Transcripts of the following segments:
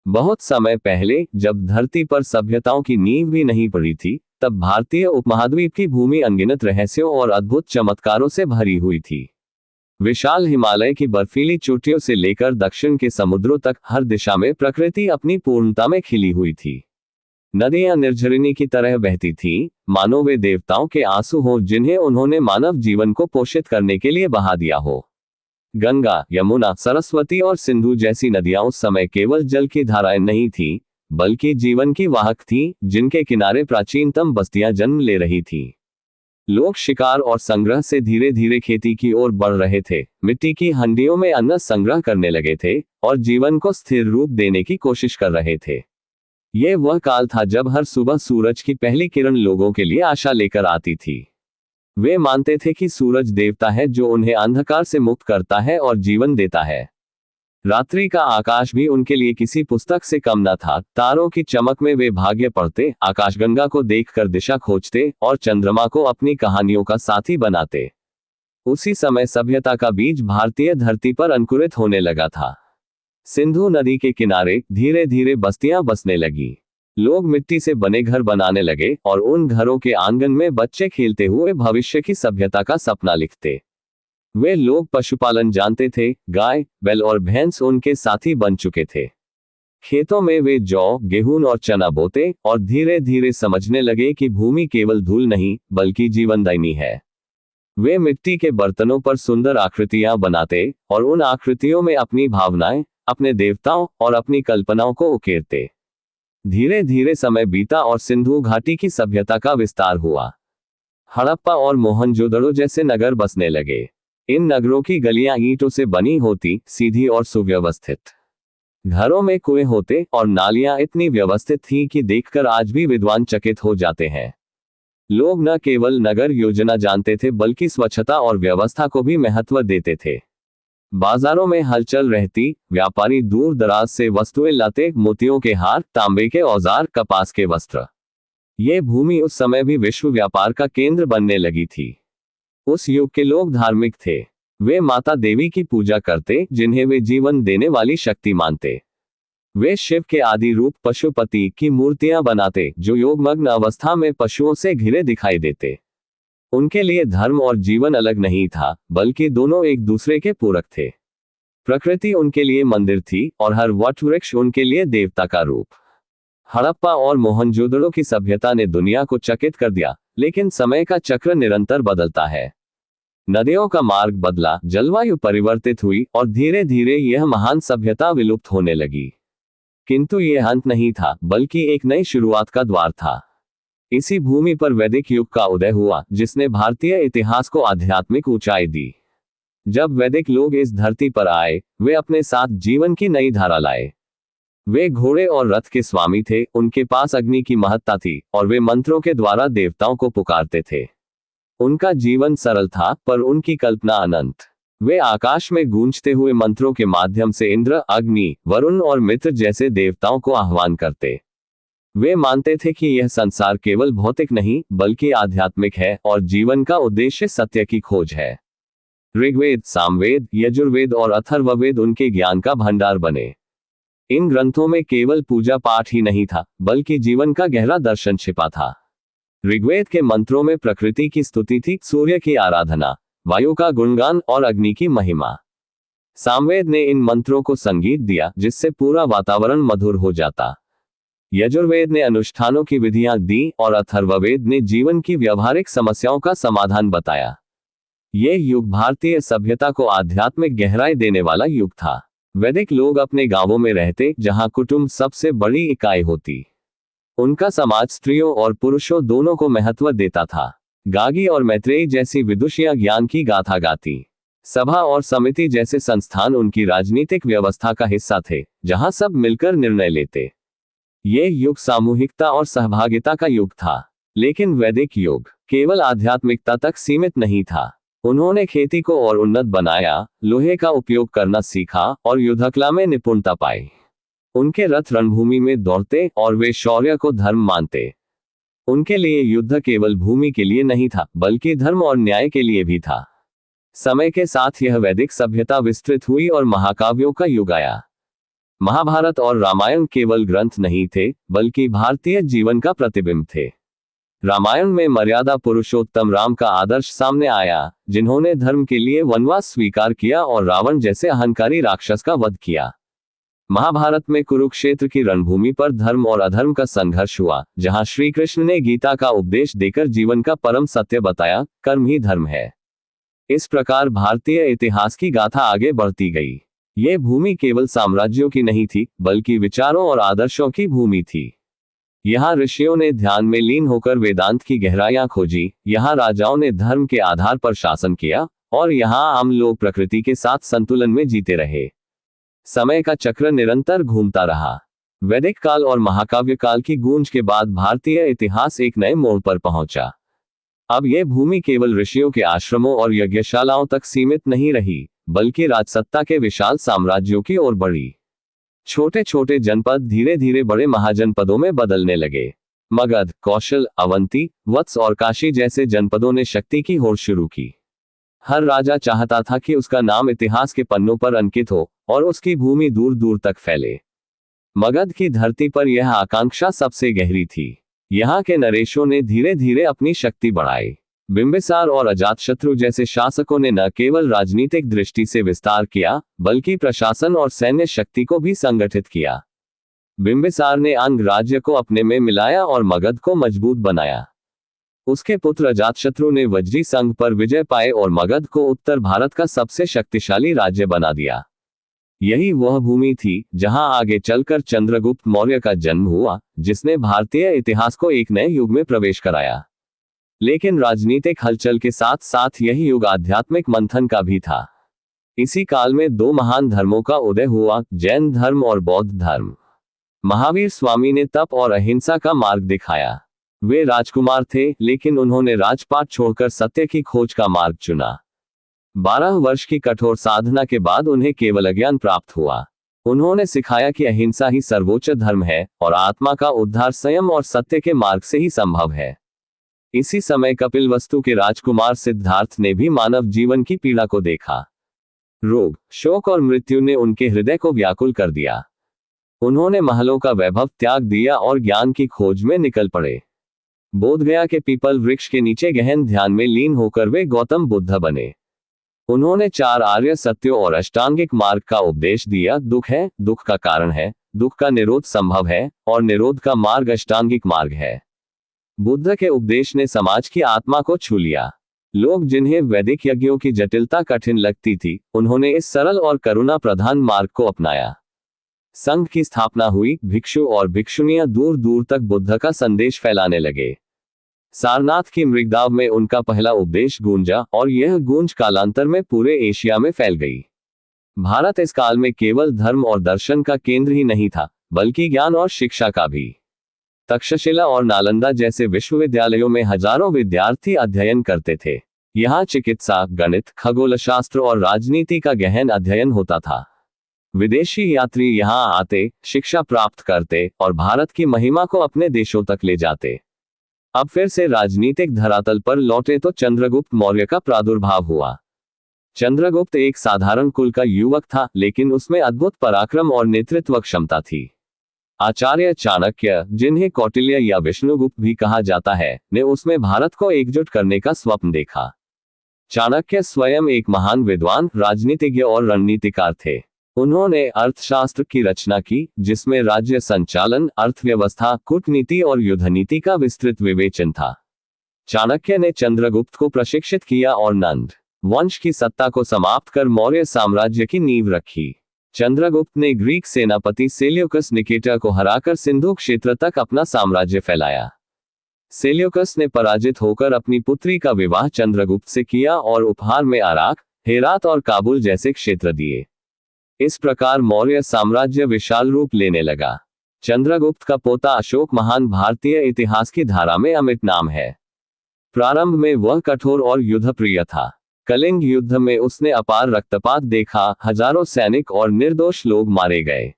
बहुत समय पहले, जब धरती पर सभ्यताओं की नींव भी नहीं पड़ी थी, तब भारतीय उपमहाद्वीप की भूमि अनगिनत रहस्यों और अद्भुत चमत्कारों से भरी हुई थी। विशाल हिमालय की बर्फीली चोटियों से लेकर दक्षिण के समुद्रों तक हर दिशा में प्रकृति अपनी पूर्णता में खिली हुई थी। नदियां निर्झरिणी की तरह बहती थीं, मानो वे देवताओं के आंसू हों जिन्हें उन्होंने मानव जीवन को पोषित करने के लिए बहा दिया हो। गंगा, यमुना, सरस्वती और सिंधु जैसी नदियां उस समय केवल जल की धाराएं नहीं थीं, बल्कि जीवन की वाहक थीं, जिनके किनारे प्राचीनतम बस्तियां जन्म ले रही थीं। लोग शिकार और संग्रह से धीरे धीरे खेती की ओर बढ़ रहे थे, मिट्टी की हंडियों में अन्न संग्रह करने लगे थे और जीवन को स्थिर रूप देने की कोशिश कर रहे थे। यह वह काल था जब हर सुबह सूरज की पहली किरण लोगों के लिए आशा लेकर आती थी। वे मानते थे कि सूरज देवता है जो उन्हें अंधकार से मुक्त करता है और जीवन देता है। रात्रि का आकाश भी उनके लिए किसी पुस्तक से कम न था। तारों की चमक में वे भाग्य पढ़ते, आकाशगंगा को देखकर दिशा खोजते और चंद्रमा को अपनी कहानियों का साथी बनाते। उसी समय सभ्यता का बीज भारतीय धरती पर अंकुरित होने लगा था। सिंधु नदी के किनारे धीरे धीरे बस्तियां बसने लगी। लोग मिट्टी से बने घर बनाने लगे और उन घरों के आंगन में बच्चे खेलते हुए भविष्य की सभ्यता का सपना लिखते। वे लोग पशुपालन जानते थे, गाय, बैल और भैंस उनके साथी बन चुके थे। खेतों में वे जौ, गेहूं और चना बोते और धीरे धीरे समझने लगे कि भूमि केवल धूल नहीं, बल्कि जीवनदायिनी है। वे मिट्टी के बर्तनों पर सुंदर आकृतियां बनाते और उन आकृतियों में अपनी भावनाएं, अपने देवताओं और अपनी कल्पनाओं को उकेरते। धीरे धीरे समय बीता और सिंधु घाटी की सभ्यता का विस्तार हुआ। हड़प्पा और मोहनजोदड़ो जैसे नगर बसने लगे। इन नगरों की गलियां ईंटों से बनी होती, सीधी और सुव्यवस्थित। घरों में कुएं होते और नालियां इतनी व्यवस्थित थीं कि देखकर आज भी विद्वान चकित हो जाते हैं। लोग न केवल नगर योजना जानते थे, बल्कि स्वच्छता और व्यवस्था को भी महत्व देते थे। बाजारों में हलचल रहती, व्यापारी दूर दराज से वस्तुएं लाते, मोतियों के हार, तांबे के औजार, कपास के वस्त्र। ये भूमि उस समय भी विश्व व्यापार का केंद्र बनने लगी थी। उस युग के लोग धार्मिक थे। वे माता देवी की पूजा करते, जिन्हें वे जीवन देने वाली शक्ति मानते। वे शिव के आदि रूप पशुपति की मूर्तियां बनाते, जो योगमग्न अवस्था में पशुओं से घिरे दिखाई देते। उनके लिए धर्म और जीवन अलग नहीं था, बल्कि दोनों एक दूसरे के पूरक थे। प्रकृति उनके लिए मंदिर थी और हर वटवृक्ष उनके लिए देवता का रूप। हड़प्पा और मोहनजोदड़ो की सभ्यता ने दुनिया को चकित कर दिया, लेकिन समय का चक्र निरंतर बदलता है। नदियों का मार्ग बदला, जलवायु परिवर्तित हुई और धीरे धीरे यह महान सभ्यता विलुप्त होने लगी। किंतु यह अंत नहीं था, बल्कि एक नई शुरुआत का द्वार था। इसी भूमि पर वैदिक युग का उदय हुआ, जिसने भारतीय इतिहास को आध्यात्मिक ऊंचाई दी। जब वैदिक लोग इस धरती पर आए, वे अपने साथ जीवन की नई धारा लाए। वे घोड़े और रथ के स्वामी थे, उनके पास अग्नि की महत्ता थी और वे मंत्रों के द्वारा देवताओं को पुकारते थे। उनका जीवन सरल था, पर उनकी कल्पना अनंत। वे आकाश में गूंजते हुए मंत्रों के माध्यम से इंद्र, अग्नि, वरुण और मित्र जैसे देवताओं को आह्वान करते। वे मानते थे कि यह संसार केवल भौतिक नहीं, बल्कि आध्यात्मिक है और जीवन का उद्देश्य सत्य की खोज है। ऋग्वेद, सामवेद, यजुर्वेद और अथर्ववेद उनके ज्ञान का भंडार बने। इन ग्रंथों में केवल पूजा पाठ ही नहीं था, बल्कि जीवन का गहरा दर्शन छिपा था। ऋग्वेद के मंत्रों में प्रकृति की स्तुति थी, सूर्य की आराधना, वायु का गुणगान और अग्नि की महिमा। सामवेद ने इन मंत्रों को संगीत दिया, जिससे पूरा वातावरण मधुर हो जाता। यजुर्वेद ने अनुष्ठानों की विधियां दी और अथर्ववेद ने जीवन की व्यवहारिक समस्याओं का समाधान बताया। यह युग भारतीय सभ्यता को आध्यात्मिक गहराई देने वाला युग था। वैदिक लोग अपने गांवों में रहते, जहां कुटुंब सबसे बड़ी इकाई होती। उनका समाज स्त्रियों और पुरुषों दोनों को महत्व देता था। गागी और मैत्रेयी जैसी विदुषियां ज्ञान की गाथा गाती। सभा और समिति जैसे संस्थान उनकी राजनीतिक व्यवस्था का हिस्सा थे, जहां सब मिलकर निर्णय लेते। यह युग सामूहिकता और सहभागिता का युग था। लेकिन वैदिक युग केवल आध्यात्मिकता तक सीमित नहीं था। उन्होंने खेती को और उन्नत बनाया, लोहे का उपयोग करना सीखा और युद्धकला में निपुणता पाई। उनके रथ रणभूमि में दौड़ते और वे शौर्य को धर्म मानते। उनके लिए युद्ध केवल भूमि के लिए नहीं था, बल्कि धर्म और न्याय के लिए भी था। समय के साथ यह वैदिक सभ्यता विस्तृत हुई और महाकाव्यों का युग आया। महाभारत और रामायण केवल ग्रंथ नहीं थे, बल्कि भारतीय जीवन का प्रतिबिंब थे। रामायण में मर्यादा पुरुषोत्तम राम का आदर्श सामने आया, जिन्होंने धर्म के लिए वनवास स्वीकार किया और रावण जैसे अहंकारी राक्षस का वध किया। महाभारत में कुरुक्षेत्र की रणभूमि पर धर्म और अधर्म का संघर्ष हुआ, जहां श्री कृष्ण ने गीता का उपदेश देकर जीवन का परम सत्य बताया, कर्म ही धर्म है। इस प्रकार भारतीय इतिहास की गाथा आगे बढ़ती गई। ये भूमि केवल साम्राज्यों की नहीं थी, बल्कि विचारों और आदर्शों की भूमि थी। यहाँ ऋषियों ने ध्यान में लीन होकर वेदांत की गहराइयां खोजी, यहाँ राजाओं ने धर्म के आधार पर शासन किया, और यहाँ आम लोग प्रकृति के साथ संतुलन में जीते रहे। समय का चक्र निरंतर घूमता रहा। वैदिक काल और महाकाव्य काल की गूंज के बाद भारतीय इतिहास एक नए मोड़ पर पहुंचा। अब यह भूमि केवल ऋषियों के आश्रमों और यज्ञशालाओं तक सीमित नहीं रही, बल्कि राजसत्ता के विशाल साम्राज्यों की ओर बढ़ी। छोटे छोटे जनपद धीरे धीरे बड़े महाजनपदों में बदलने लगे। मगध, कौशल, अवंती, वत्स और काशी जैसे जनपदों ने शक्ति की होड़ शुरू की। हर राजा चाहता था कि उसका नाम इतिहास के पन्नों पर अंकित हो और उसकी भूमि दूर दूर तक फैले। मगध की धरती पर यह आकांक्षा सबसे गहरी थी। यहाँ के नरेशों ने धीरे धीरे अपनी शक्ति बढ़ाई। बिंबिसार और अजातशत्रु जैसे शासकों ने न केवल राजनीतिक दृष्टि से विस्तार किया, बल्कि प्रशासन और सैन्य शक्ति को भी संगठित किया। बिंबिसार ने अंग राज्य को अपने में मिलाया और मगध को मजबूत बनाया। उसके पुत्र अजातशत्रु ने वज्री संघ पर विजय पाए और मगध को उत्तर भारत का सबसे शक्तिशाली राज्य बना दिया। यही वह भूमि थी जहां आगे चलकर चंद्रगुप्त मौर्य का जन्म हुआ, जिसने भारतीय इतिहास को एक नए युग में प्रवेश कराया। लेकिन राजनीतिक हलचल के साथ साथ यही युग आध्यात्मिक मंथन का भी था। इसी काल में दो महान धर्मों का उदय हुआ, जैन धर्म और बौद्ध धर्म। महावीर स्वामी ने तप और अहिंसा का मार्ग दिखाया। वे राजकुमार थे, लेकिन उन्होंने राजपाट छोड़कर सत्य की खोज का मार्ग चुना। 12 वर्ष की कठोर साधना के बाद उन्हें केवल ज्ञान प्राप्त हुआ। उन्होंने सिखाया कि अहिंसा ही सर्वोच्च धर्म है और आत्मा का उद्धार संयम और सत्य के मार्ग से ही संभव है। इसी समय कपिलवस्तु के राजकुमार सिद्धार्थ ने भी मानव जीवन की पीड़ा को देखा। रोग, शोक और मृत्यु ने उनके हृदय को व्याकुल कर दिया। उन्होंने महलों का वैभव त्याग दिया और ज्ञान की खोज में निकल पड़े। बोधगया के पीपल वृक्ष के नीचे गहन ध्यान में लीन होकर वे गौतम बुद्ध बने। उन्होंने 4 आर्य सत्यों और अष्टांगिक मार्ग का उपदेश दिया। दुख है, दुख का कारण है, दुख का निरोध संभव है, और निरोध का मार्ग अष्टांगिक मार्ग है। बुद्ध के उपदेश ने समाज की आत्मा को छू लिया। लोग जिन्हें वैदिक यज्ञों की जटिलता कठिन लगती थी, उन्होंने इस सरल और करुणा प्रधान मार्ग को अपनाया। संघ की स्थापना हुई, भिक्षु और भिक्षुनियां दूर दूर तक बुद्ध का संदेश फैलाने लगे। सारनाथ की मृगदाव में उनका पहला उपदेश गूंजा और यह गूंज कालांतर में पूरे एशिया में फैल गई। भारत इस काल में केवल धर्म और दर्शन का केंद्र ही नहीं था, बल्कि ज्ञान और शिक्षा का भी। तक्षशिला और नालंदा जैसे विश्वविद्यालयों में हजारों विद्यार्थी अध्ययन करते थे। यहाँ चिकित्सा, गणित, खगोलशास्त्र और राजनीति का गहन अध्ययन होता था। विदेशी यात्री यहाँ आते, शिक्षा प्राप्त करते और भारत की महिमा को अपने देशों तक ले जाते। अब फिर से राजनीतिक धरातल पर लौटे तो चंद्रगुप्त मौर्य का प्रादुर्भाव हुआ। चंद्रगुप्त एक साधारण कुल का युवक था, लेकिन उसमें अद्भुत पराक्रम और नेतृत्व क्षमता थी। आचार्य चाणक्य, जिन्हें कौटिल्य या विष्णुगुप्त भी कहा जाता है, ने उसमें भारत को एकजुट करने का स्वप्न देखा। चाणक्य स्वयं एक महान विद्वान, राजनीतिज्ञ और रणनीतिकार थे। उन्होंने अर्थशास्त्र की रचना की, जिसमें राज्य संचालन, अर्थव्यवस्था, कूटनीति और युद्धनीति का विस्तृत विवेचन था। चाणक्य ने चंद्रगुप्त को प्रशिक्षित किया और नंद वंश की सत्ता को समाप्त कर मौर्य साम्राज्य की नींव रखी। चंद्रगुप्त ने ग्रीक सेनापति सेल्यूकस निकेटर को हराकर सिंधु क्षेत्र तक अपना साम्राज्य फैलाया। सेल्यूकस ने पराजित होकर अपनी पुत्री का विवाह चंद्रगुप्त से किया और उपहार में अराक, हेरात और काबुल जैसे क्षेत्र दिए। इस प्रकार मौर्य साम्राज्य विशाल रूप लेने लगा। चंद्रगुप्त का पोता अशोक महान भारतीय इतिहास की धारा में अमिट नाम है। प्रारंभ में वह कठोर और युद्धप्रिय था। कलिंग युद्ध में उसने अपार रक्तपात देखा, हजारों सैनिक और निर्दोष लोग मारे गए।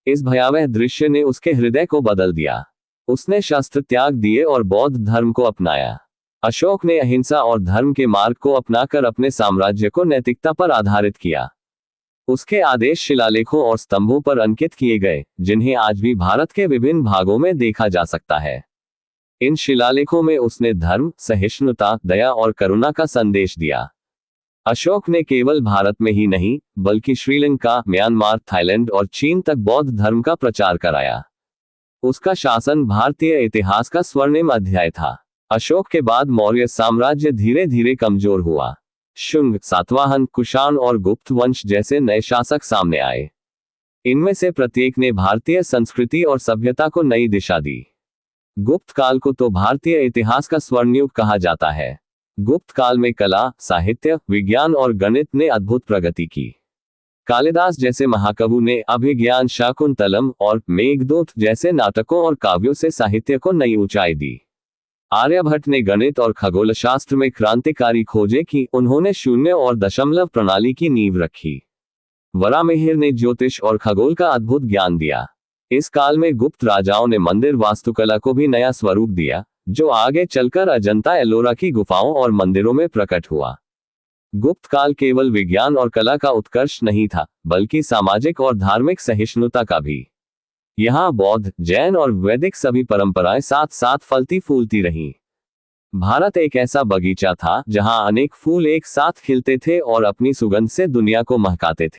इस भयावह दृश्य ने उसके हृदय को बदल दिया। उसने शस्त्र त्याग दिए और बौद्ध धर्म को अपनाया। अशोक ने अहिंसा और धर्म के मार्ग को अपनाकर अपने साम्राज्य को नैतिकता पर आधारित किया। उसके आदेश शिलालेखों और स्तंभों पर अंकित किए गए, जिन्हें आज भी भारत के विभिन्न भागों में देखा जा सकता है। इन शिलालेखों में उसने धर्म, सहिष्णुता, दया और करुणा का संदेश दिया। अशोक ने केवल भारत में ही नहीं, बल्कि श्रीलंका, म्यांमार, थाईलैंड और चीन तक बौद्ध धर्म का प्रचार कराया। उसका शासन भारतीय इतिहास का स्वर्णिम अध्याय था। अशोक के बाद मौर्य साम्राज्य धीरे धीरे कमजोर हुआ। शुंग, सातवाहन, कुषाण और गुप्त वंश जैसे नए शासक सामने आए। इनमें से प्रत्येक ने भारतीय संस्कृति और सभ्यता को नई दिशा दी। गुप्त काल को तो भारतीय इतिहास का स्वर्णयुग कहा जाता है। गुप्त काल में कला, साहित्य, विज्ञान और गणित ने अद्भुत प्रगति की। कालिदास जैसे महाकवि ने अभिज्ञान, शाकुंतलम और मेघदूत जैसे नाटकों और काव्यों से साहित्य को नई ऊंचाई दी। आर्यभट्ट ने गणित और खगोलशास्त्र में क्रांतिकारी खोजें की। उन्होंने शून्य और दशमलव प्रणाली की नींव रखी। वराहमिहिर ने ज्योतिष और खगोल का अद्भुत ज्ञान दिया। इस काल में गुप्त राजाओं ने मंदिर वास्तुकला को भी नया स्वरूप दिया, जो आगे चलकर अजंता एलोरा की गुफाओं और मंदिरों में प्रकट हुआ। गुप्त काल केवल विज्ञान और कला का उत्कर्ष नहीं था, बल्कि सामाजिक और धार्मिक सहिष्णुता का भी। यहाँ बौद्ध, जैन और वैदिक सभी परंपराएं साथ साथ फलती फूलती रहीं। भारत एक ऐसा बगीचा था जहां अनेक फूल एक साथ खिलते थे और अपनी सुगंध से दुनिया को महकाते थे।